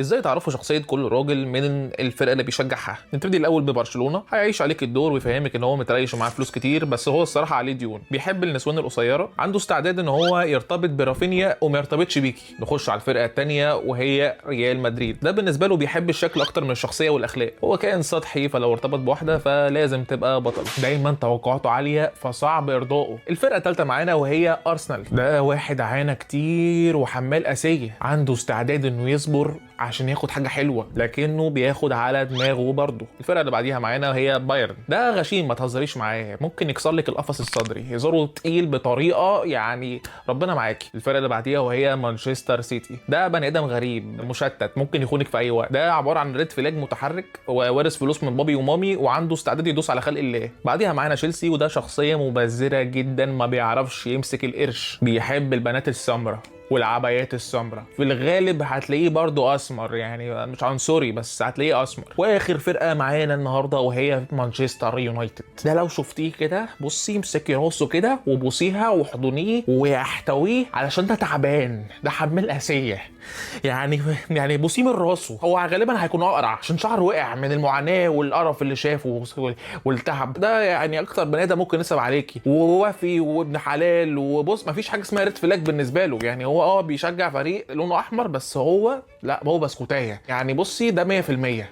ازاي تعرفوا شخصيه كل راجل من الفرقه اللي بيشجعها؟ نبتدي الاول ببرشلونه. هيعيش عليك الدور ويفهمك ان هو متريش ومعاه فلوس كتير، بس هو الصراحه عليه ديون. بيحب النسوان القصيره، عنده استعداد ان هو يرتبط برافينيا وما يرتبطش بيكي. نخش على الفرقه الثانيه وهي ريال مدريد. ده بالنسبه له بيحب الشكل اكتر من الشخصيه والاخلاق. هو كائن سطحي، فلو ارتبط بواحده فلازم تبقى بطل. دايما توقعاته عاليه فصعب ارضائه. الفرقه الثالثه معانا وهي ارسنال. ده واحد عانى كتير وحمال اسيه، عنده استعداد انه يصبر عشان ياخد حاجه حلوه، لكنه بياخد على دماغه برضه. الفرقه اللي بعديها معانا هي بايرن. ده غشيم، ما تهزريش معاه، ممكن يكسر لك القفص الصدري، هزاره تقيل بطريقه يعني ربنا معاكي. الفرقه اللي بعديها وهي مانشستر سيتي. ده بني ادم غريب مشتت، ممكن يخونك في اي وقت. ده عباره عن ريد فلاج متحرك، ووارث فلوس من بابي ومامي، وعنده استعداد يدوس على خلق الله. بعديها معانا تشيلسي، وده شخصيه مبذره جدا، ما بيعرفش يمسك القرش، بيحب البنات السمراء والعبايات السمراء. في الغالب هتلاقيه برضو اسمر، يعني مش عنصري بس هتلاقيه اسمر. واخر فرقه معانا النهارده وهي مانشستر يونايتد. ده لو شفتيه كده بصي امسكي راسه كده وبوسيها واحضنيه واحتويه، علشان ده تعبان، ده حمال اسيه. يعني بوسيه من راسه. هو غالبا هيكون اقرع عشان شعره وقع من المعاناه والقرف اللي شافه والتعب. ده يعني اكتر بني ادم ممكن يصعب عليكي، ووفي وابن حلال. وبص مفيش حاجه اسمها ريد فلاج بالنسبه له. يعني هو بيشجع فريق لونه احمر، بس هو لا، هو بسكوتايه. يعني بصي ده 100%.